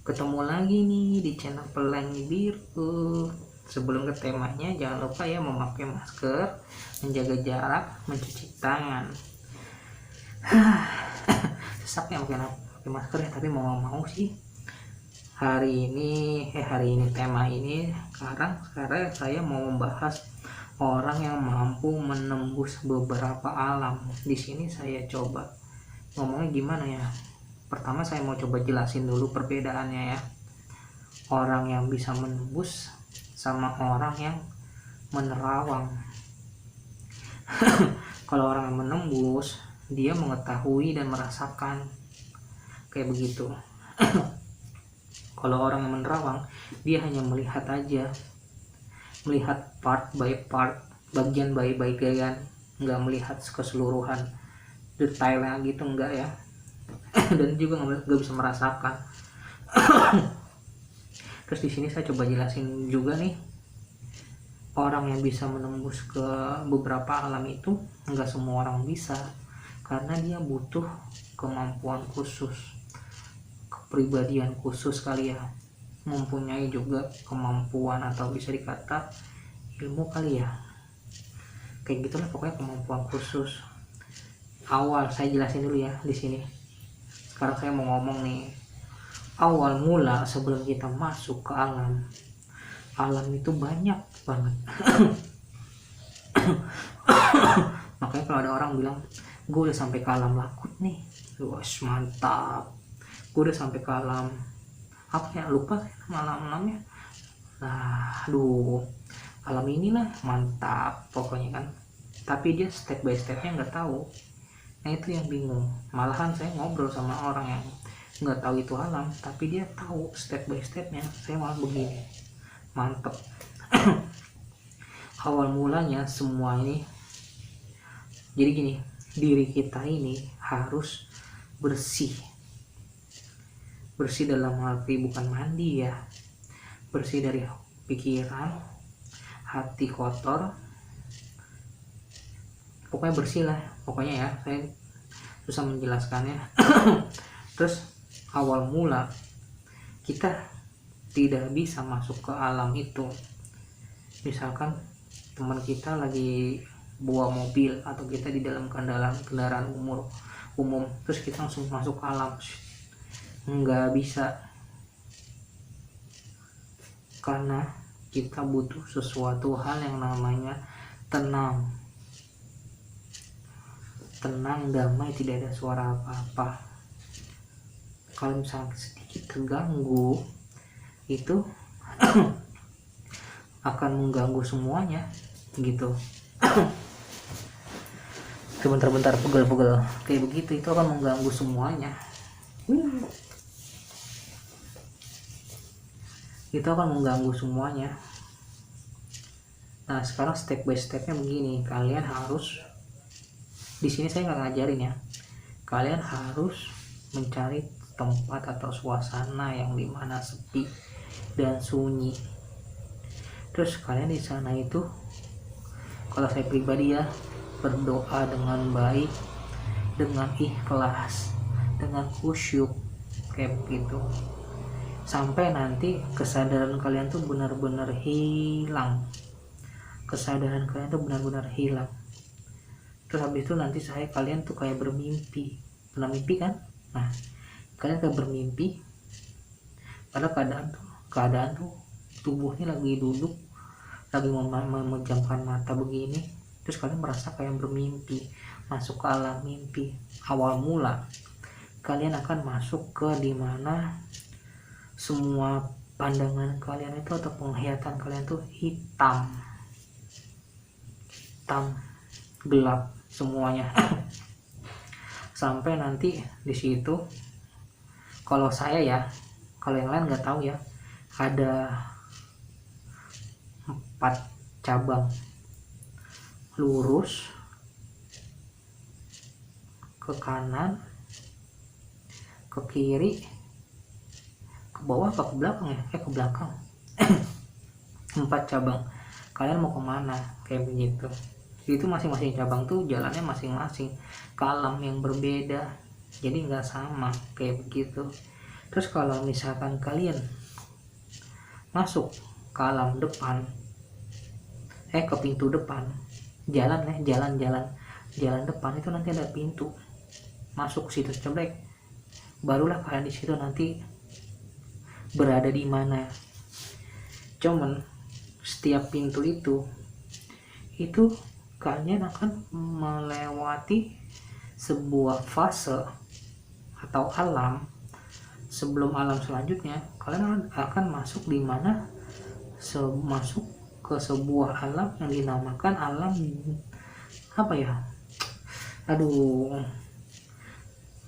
Ketemu lagi nih di channel Pelangi Biru. Sebelum ke temanya, jangan lupa ya memakai masker, menjaga jarak, mencuci tangan. Sesak ya pakai masker ya, tapi mau sih. Hari ini tema ini sekarang saya mau membahas orang yang mampu menembus beberapa alam. Di sini saya coba ngomongnya gimana ya. Pertama saya mau coba jelasin dulu perbedaannya ya. Orang yang bisa menembus sama orang yang menerawang. Kalau orang yang menembus, dia mengetahui dan merasakan kayak begitu. Kalau orang yang menerawang, dia hanya melihat aja, melihat part by part, bagian by bagian, nggak melihat keseluruhan detailnya gitu, enggak ya. Dan juga nggak bisa merasakan. Terus di sini saya coba jelasin juga nih, orang yang bisa menembus ke beberapa alam itu nggak semua orang bisa, karena dia butuh kemampuan khusus, kepribadian khusus kali ya, mempunyai juga kemampuan atau bisa dikata ilmu kali ya, kayak gitulah pokoknya kemampuan khusus. Awal saya jelasin dulu ya di sini. Sekarang saya mau ngomong nih, awal mula sebelum kita masuk ke alam itu banyak banget. Makanya kalau ada orang bilang gue udah sampai ke alam lakut nih, wah mantap, gue udah sampai ke alam apa ya, lupa saya alamnya. Nah alam inilah mantap pokoknya kan, tapi dia step by stepnya nggak tahu. Nah itu yang bingung. Malahan saya ngobrol sama orang yang nggak tahu itu alam, tapi dia tahu step by stepnya, saya malah begini, mantep. Awal mulanya semua ini jadi gini, diri kita ini harus bersih dalam arti bukan mandi ya, bersih dari pikiran, hati kotor, pokoknya bersih lah pokoknya ya, saya susah menjelaskannya. Terus awal mula kita tidak bisa masuk ke alam itu, misalkan teman kita lagi bawa mobil atau kita di dalam kendaraan umum terus kita langsung masuk ke alam, nggak bisa, karena kita butuh sesuatu hal yang namanya tenang, damai, tidak ada suara apa-apa. Kalau misalnya sedikit terganggu itu akan mengganggu semuanya gitu. Sebentar pegel kayak begitu, itu akan mengganggu semuanya. Itu akan mengganggu semuanya. Nah sekarang step by stepnya begini, kalian harus, di sini saya nggak ngajarin ya, kalian harus mencari tempat atau suasana yang dimana sepi dan sunyi. Terus kalian di sana itu, kalau saya pribadi ya, berdoa dengan baik, dengan ikhlas, dengan khusyuk kayak begitu, sampai nanti kesadaran kalian tuh benar-benar hilang. Terus habis itu nanti kalian tuh kayak bermimpi. Pernah mimpi kan? Nah kalian kayak bermimpi, pada keadaan tuh tubuhnya lagi duduk, lagi memejamkan mata begini, terus kalian merasa kayak bermimpi, masuk ke alam mimpi. Awal mula kalian akan masuk ke dimana semua pandangan kalian itu atau penglihatan kalian tuh hitam gelap semuanya. Sampai nanti di situ, kalau saya ya, kalau yang lain nggak tahu ya, ada 4 cabang, lurus ke kanan, ke kiri, ke bawah apa ke belakang ya, ke belakang. 4 cabang, kalian mau kemana kayak begitu. Itu masing-masing cabang tuh jalannya masing-masing ke alam yang berbeda, jadi nggak sama kayak begitu. Terus kalau misalkan kalian masuk ke alam depan, ke pintu depan, jalan depan itu nanti ada pintu masuk ke situ, coba barulah kalian di situ nanti berada di mana. Cuman setiap pintu itu kalian akan melewati sebuah fase atau alam. Sebelum alam selanjutnya kalian akan masuk di mana, masuk ke sebuah alam yang dinamakan alam apa ya,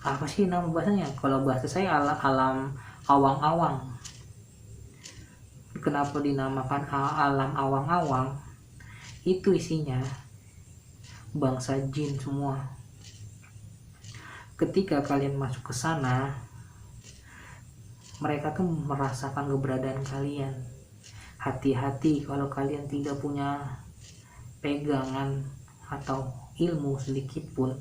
apa sih nama bahasanya, kalau bahasa saya alam awang-awang. Kenapa dinamakan alam awang-awang? Itu isinya bangsa jin semua. Ketika kalian masuk ke sana, mereka tuh merasakan keberadaan kalian. Hati-hati kalau kalian tidak punya pegangan atau ilmu sedikit pun,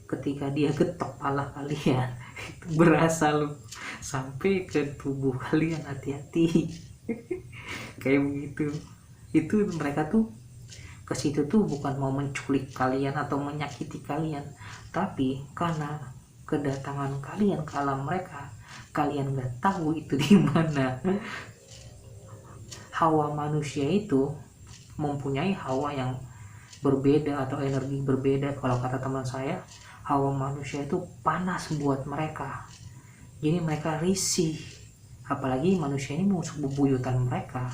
ketika dia getok kepala kalian itu berasa loh sampai ke tubuh kalian, hati-hati. Kayak begitu. Itu mereka tuh ke situ tuh bukan mau menculik kalian atau menyakiti kalian, tapi karena kedatangan kalian ke alam mereka, kalian nggak tahu itu di mana. Hawa manusia itu mempunyai hawa yang berbeda atau energi berbeda. Kalau kata teman saya, hawa manusia itu panas buat mereka, jadi mereka risih, apalagi manusia ini musuh bebuyutan mereka,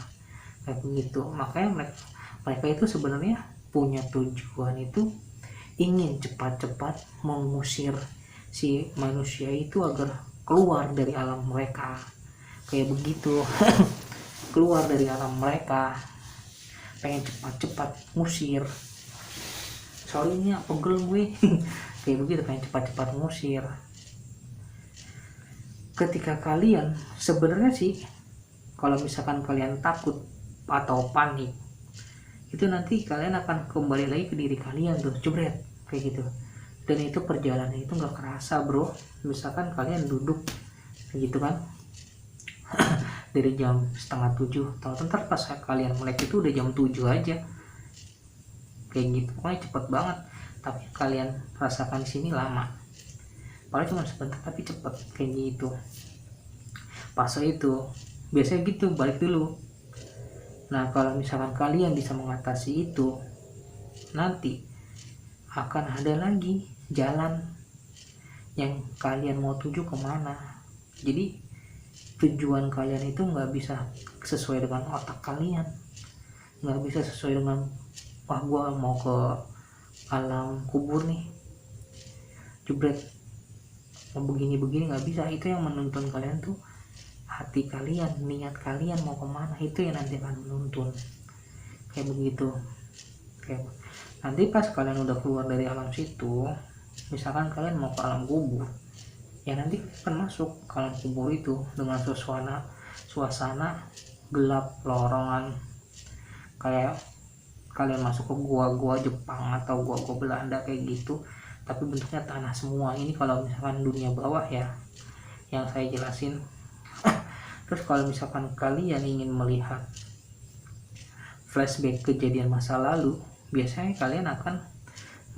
kayak begitu. Makanya mereka itu sebenarnya punya tujuan itu ingin cepat-cepat mengusir si manusia itu agar keluar dari alam mereka, kayak begitu. Keluar dari alam mereka, pengen cepat-cepat ngusir. Sorry ini pegel gue. Kayak begitu, pengen cepat-cepat ngusir. Ketika kalian sebenarnya sih, kalau misalkan kalian takut atau panik, itu nanti kalian akan kembali lagi ke diri kalian tuh, jebret kayak gitu. Dan itu perjalanan itu nggak kerasa bro. Misalkan kalian duduk kayak gitu kan dari jam 6:30, tahu ntar pas kalian melek itu udah jam 7 aja, kayak gitu. Pokoknya cepet banget, tapi kalian rasakan di sini lama, padahal cuma sebentar tapi cepet kayak gitu. Fase itu biasanya gitu, balik dulu. Nah kalau misalkan kalian bisa mengatasi itu, nanti akan ada lagi jalan yang kalian mau tuju kemana. Jadi tujuan kalian itu nggak bisa sesuai dengan otak kalian, nggak bisa sesuai dengan wah gua mau ke alam kubur nih, jebret mau begini-begini, nggak bisa. Itu yang menuntun kalian tuh hati kalian, niat kalian mau kemana, itu yang nanti akan menuntun kayak begitu. Kayak nanti pas kalian udah keluar dari alam situ, misalkan kalian mau ke alam kubur, ya nanti akan masuk ke alam kubur itu dengan suasana gelap lorongan, kayak kalian masuk ke gua-gua Jepang atau gua-gua Belanda kayak gitu, tapi bentuknya tanah semua. Ini kalau misalkan dunia bawah ya yang saya jelasin. Terus kalau misalkan kalian ingin melihat flashback kejadian masa lalu, biasanya kalian akan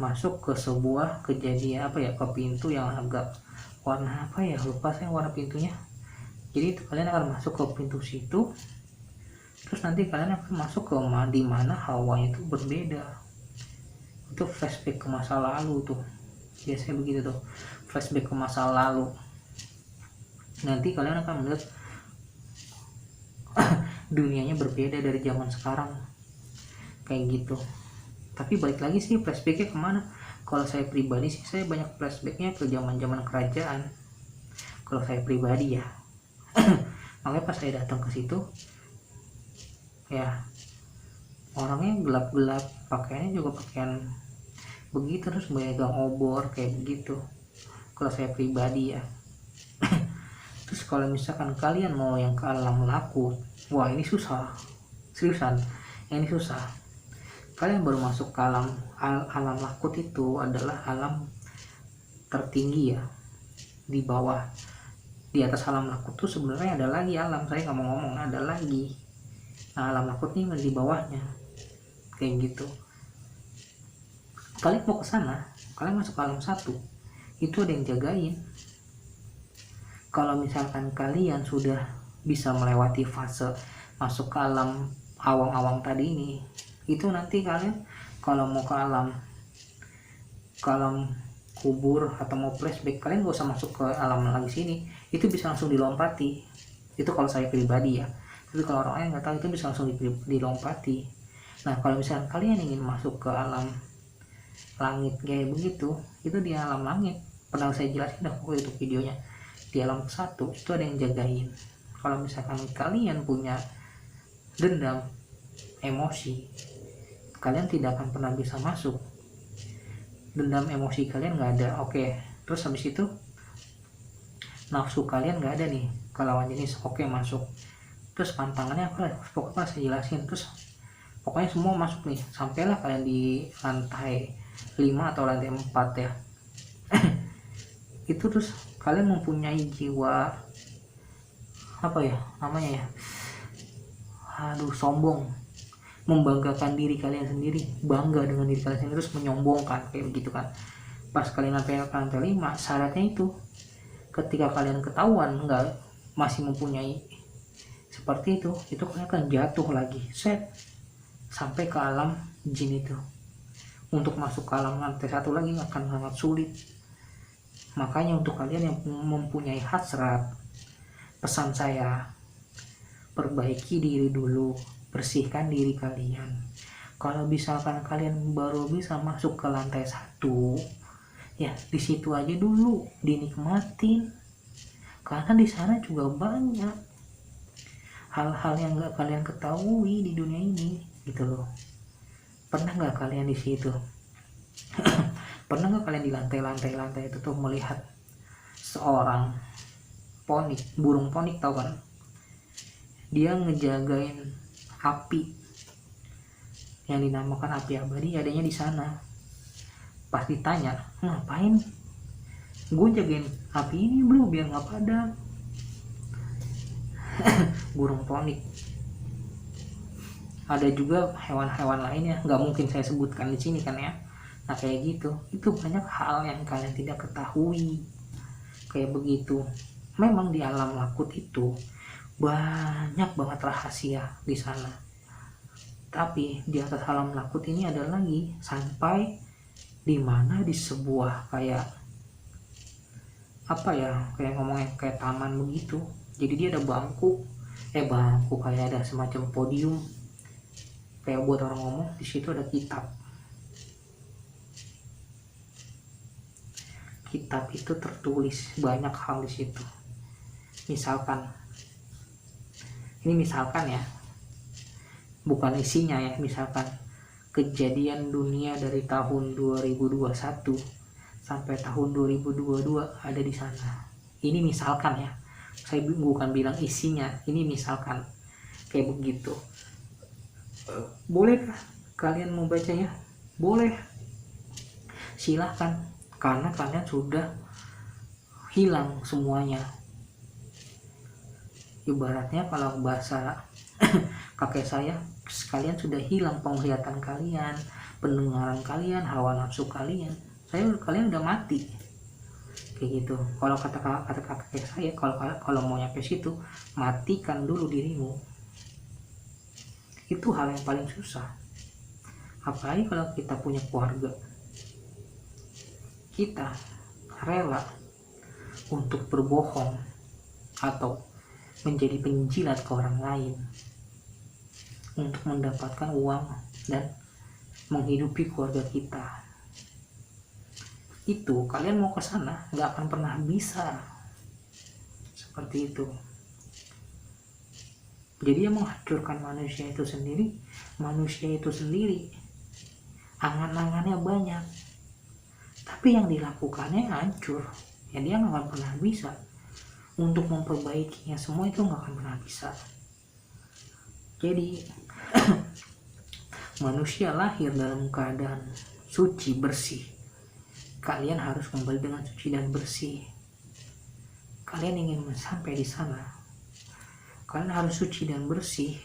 masuk ke sebuah kejadian ke pintu yang agak warna lupa saya warna pintunya. Jadi itu kalian akan masuk ke pintu situ, terus nanti kalian akan masuk ke di mana hawanya itu berbeda. Itu flashback ke masa lalu tuh, biasanya begitu tuh, flashback ke masa lalu. Nanti kalian akan melihat dunianya berbeda dari zaman sekarang kayak gitu. Tapi balik lagi sih, flashbacknya kemana? Kalau saya pribadi sih, saya banyak flashbacknya ke zaman kerajaan. Kalau saya pribadi ya. Makanya pas saya datang ke situ, ya orangnya gelap-gelap, pakaiannya juga pakaian begitu, terus megang obor kayak begitu. Kalau saya pribadi ya. Terus kalau misalkan kalian mau yang ke alam laku, wah ini susah, seriusan, ini susah. Kalian baru masuk ke alam lakut, itu adalah alam tertinggi ya, di bawah di atas alam lakut tuh sebenarnya ada lagi alam, saya nggak mau ngomong ada lagi. Nah, alam lakut ini di bawahnya kayak gitu. Kalian mau ke sana, kalian masuk ke alam satu, itu ada yang jagain. Kalau misalkan kalian sudah bisa melewati fase masuk ke alam awang-awang tadi ini, itu nanti kalian kalau mau ke alam kubur atau mau flashback, kalian gak usah masuk ke alam lagi sini, itu bisa langsung dilompati. Itu kalau saya pribadi ya, tapi kalau orang lain nggak tahu, itu bisa langsung dilompati. Nah, kalau misalkan kalian ingin masuk ke alam langit kayak begitu, itu di alam langit pernah saya jelasin dah waktu itu videonya. Di alam satu itu ada yang jagain. Kalau misalkan kalian punya dendam, emosi, kalian tidak akan pernah bisa masuk. Dendam, emosi kalian nggak ada, oke. Terus habis itu nafsu kalian nggak ada nih ke lawan jenis, oke, masuk. Terus pantangannya apa, pokoknya saya jelasin. Terus pokoknya semua masuk nih, sampailah kalian di lantai 5 atau lantai 4 ya. Itu terus kalian mempunyai jiwa apa ya namanya ya, sombong, membanggakan diri kalian sendiri, bangga dengan diri kalian sendiri, terus menyombongkan kayak begitu kan. Pas kalian lantai 5, syaratnya itu ketika kalian ketahuan nggak masih mempunyai seperti itu kalian akan jatuh lagi sampai ke alam jin itu. Untuk masuk ke alam lantai 1 lagi akan sangat sulit. Makanya untuk kalian yang mempunyai hasrat, pesan saya, perbaiki diri dulu, bersihkan diri kalian. Kalau misalkan kalian baru bisa masuk ke lantai 1, ya di situ aja dulu dinikmatin, karena di sana juga banyak hal-hal yang nggak kalian ketahui di dunia ini gitu loh. Pernah nggak kalian di situ? Pernah nggak kalian di lantai itu tuh melihat seorang ponik, burung ponik, tau kan? Dia ngejagain api yang dinamakan api abadi, adanya di sana. Pas ditanya, ngapain? Gue jagain api ini bro, biar nggak padam. Burung ponik. Ada juga hewan-hewan lainnya, nggak mungkin saya sebutkan di sini kan ya. Nah kayak gitu, itu banyak hal yang kalian tidak ketahui kayak begitu. Memang di alam lakut itu banyak banget rahasia di sana, tapi di atas alam lakut ini ada lagi, sampai dimana di sebuah kayak apa ya, kayak ngomongnya kayak taman begitu. Jadi dia ada bangku kayak ada semacam podium kayak buat orang ngomong. Di situ ada kitab itu tertulis banyak hal di situ. Misalkan ya, bukan isinya ya, misalkan kejadian dunia dari tahun 2021 sampai tahun 2022 ada di sana. Ini misalkan ya, saya bukan bilang isinya, ini misalkan kayak begitu. Bolehkah kalian membacanya? Boleh, silahkan, karena kalian sudah hilang semuanya. Ibaratnya kalau bahasa kakek saya, kalian sudah hilang penglihatan kalian, pendengaran kalian, hawa nafsu kalian. Kalian udah mati kayak gitu. Kalau kata kakek saya, kalau mau nyampe situ, matikan dulu dirimu. Itu hal yang paling susah. Apalagi kalau kita punya keluarga, kita rela untuk berbohong atau menjadi penjilat ke orang lain untuk mendapatkan uang dan menghidupi keluarga kita. Itu kalian mau ke sana nggak akan pernah bisa seperti itu. Jadi yang menghancurkan manusia itu sendiri. Angan-angannya banyak, tapi yang dilakukannya hancur. Ya dia nggak akan pernah bisa untuk memperbaikinya semua, itu nggak akan pernah bisa. Jadi manusia lahir dalam keadaan suci, bersih. Kalian harus kembali dengan suci dan bersih. kalian ingin sampai di sana, kalian harus suci dan bersih.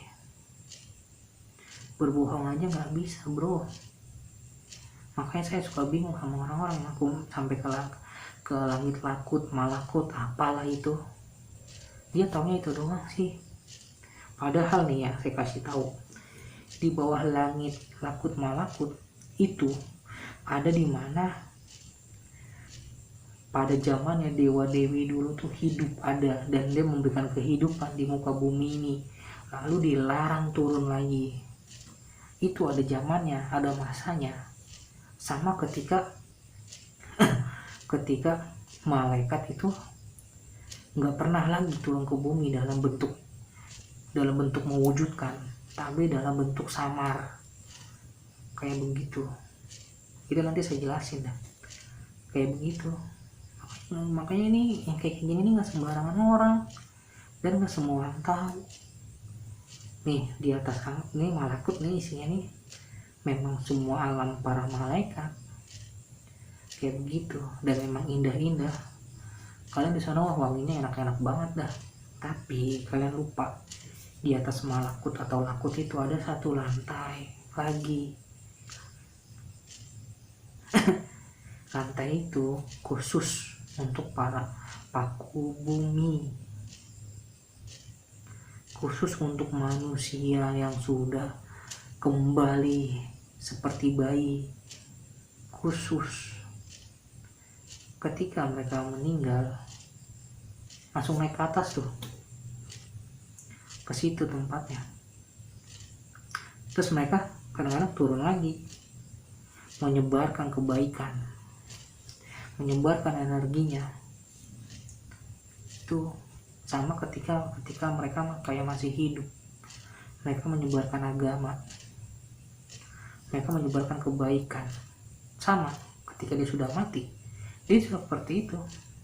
Berbohong aja nggak bisa bro. Makanya saya suka bingung sama orang-orang yang aku sampai ke langit lakut, malakut, apalah itu. Dia taunya itu doang sih. Padahal nih ya, saya kasih tahu, di bawah langit lakut malakut itu ada di mana pada zamannya dewa dewi dulu tuh hidup ada, dan dia memberikan kehidupan di muka bumi ini, lalu dilarang turun lagi. Itu ada zamannya, ada masanya. Sama ketika malaikat itu nggak pernah lagi turun ke bumi dalam bentuk mewujudkan, tapi dalam bentuk samar kayak begitu. Itu nanti saya jelasin dah kayak begitu. Makanya ini yang kayak gini nih nggak sembarangan orang, dan nggak semua orang tahu. Nih di atas ini malakut nih isinya nih memang semua alam para malaikat kayak begitu, dan memang indah-indah. Kalian di sana wanginya enak-enak banget dah, tapi kalian lupa di atas malakut atau lakut itu ada satu lantai lagi. Lantai itu khusus untuk para paku bumi, khusus untuk manusia yang sudah kembali seperti bayi. Khusus ketika mereka meninggal langsung naik ke atas tuh, ke situ tempatnya. Terus mereka kadang-kadang turun lagi menyebarkan kebaikan, menyebarkan energinya. Itu sama ketika mereka kayak masih hidup, mereka menyebarkan agama, mereka menyebarkan kebaikan. Sama ketika dia sudah mati, dia seperti itu.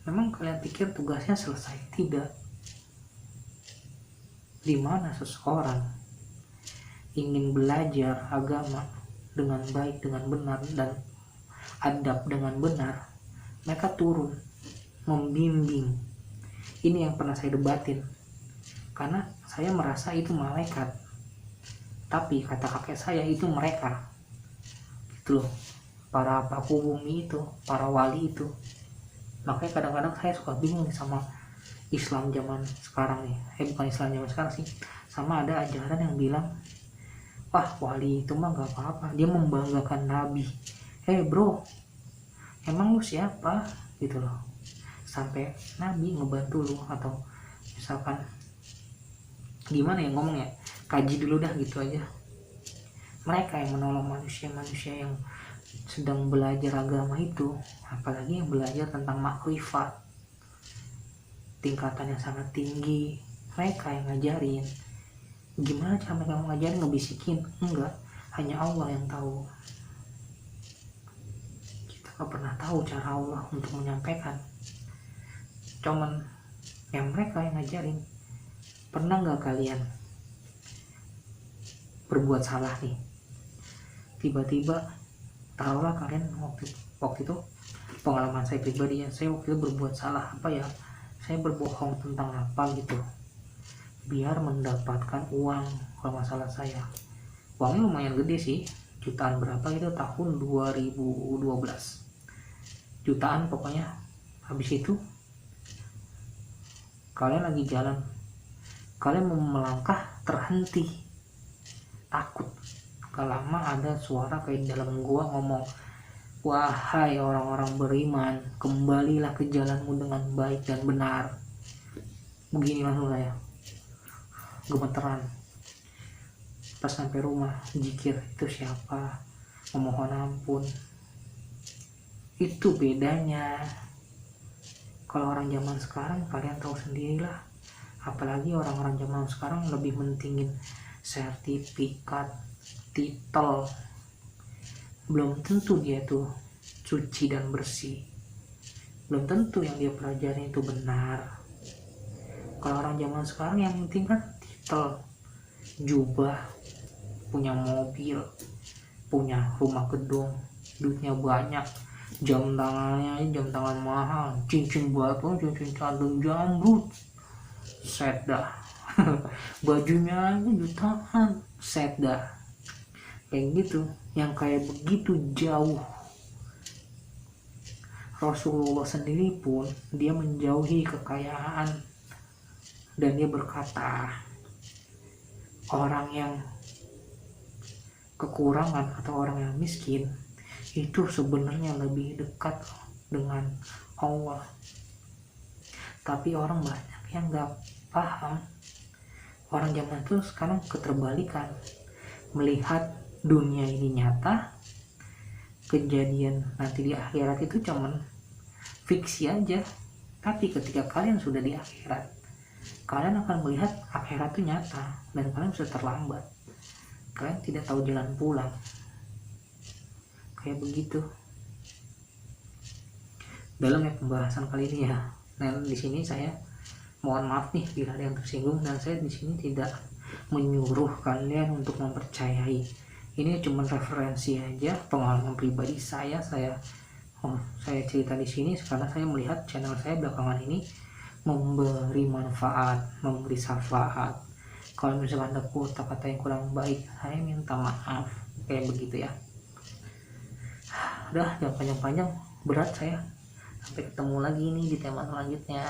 Memang kalian pikir tugasnya selesai? Tidak. Di mana seseorang ingin belajar agama dengan baik, dengan benar, dan adab dengan benar, mereka turun membimbing. Ini yang pernah saya debatin, karena saya merasa itu malaikat, tapi kata kakek saya itu mereka gitu loh, para paku bumi itu, para wali itu. Makanya kadang-kadang saya suka bingung sama Islam zaman sekarang nih. Bukan Islam zaman sekarang sih, sama ada ajaran yang bilang, wah wali itu mah gak apa-apa, dia membanggakan nabi. Bro, emang lu siapa gitu loh sampai nabi ngebantu lu? Atau misalkan gimana ya ngomongnya, kaji dulu dah gitu aja. Mereka yang menolong manusia-manusia yang sedang belajar agama itu, apalagi yang belajar tentang makrifat tingkatan yang sangat tinggi, mereka yang ngajarin. Gimana cara mereka ngajarin? Ngebisikin? Enggak, hanya Allah yang tahu. Kita gak pernah tahu cara Allah untuk menyampaikan, cuman yang mereka yang ngajarin. Pernah gak kalian berbuat salah nih, tiba-tiba taruhlah kalian waktu itu, pengalaman saya pribadi ya, saya waktu itu berbuat salah apa ya, saya berbohong tentang apa gitu biar mendapatkan uang. Kalau masalah saya uangnya lumayan gede sih, jutaan berapa itu, tahun 2012 jutaan pokoknya. Habis itu kalian lagi jalan, kalian mau melangkah terhenti, takut. Gak lama ada suara kayak dalam gua ngomong, wahai orang-orang beriman, kembalilah ke jalanmu dengan baik dan benar. Begini langsung saya gemeteran. Pas sampai rumah zikir, itu siapa, memohon ampun. Itu bedanya. Kalau orang zaman sekarang kalian tahu sendirilah, apalagi orang-orang zaman sekarang lebih mentingin sertifikat, titel. Belum tentu dia tuh suci dan bersih, belum tentu yang dia pelajari itu benar. Kalau orang zaman sekarang yang penting kan titel, jubah, punya mobil, punya rumah gedung, duitnya banyak, jam tangannya jam tangan mahal, cincin batu, cincin cantung jamrut, set dah. Bajunya aja jutaan, set dah. Kayak gitu, yang kayak begitu jauh. Rasulullah sendiri pun dia menjauhi kekayaan, dan dia berkata, orang yang kekurangan atau orang yang miskin itu sebenarnya lebih dekat dengan Allah. Tapi orang banyak yang gak paham. Orang zaman itu sekarang keterbalikan, melihat dunia ini nyata, kejadian nanti di akhirat itu cuman fiksi aja. Tapi ketika kalian sudah di akhirat, kalian akan melihat akhirat itu nyata, dan kalian sudah terlambat, kalian tidak tahu jalan pulang. Kayak begitu dalam pembahasan kali ini ya. Nah, di sini saya mohon maaf nih bila ada yang tersinggung, dan saya di sini tidak menyuruh kalian untuk mempercayai. Ini cuma referensi aja, pengalaman pribadi saya cerita di sini karena saya melihat channel saya belakangan ini memberi manfaat, memberi syafaat. Kalau misalkan ada kata-kata yang kurang baik, saya minta maaf. Kayak begitu ya. Udah, jangan panjang-panjang, berat saya. Sampai ketemu lagi nih di tema selanjutnya.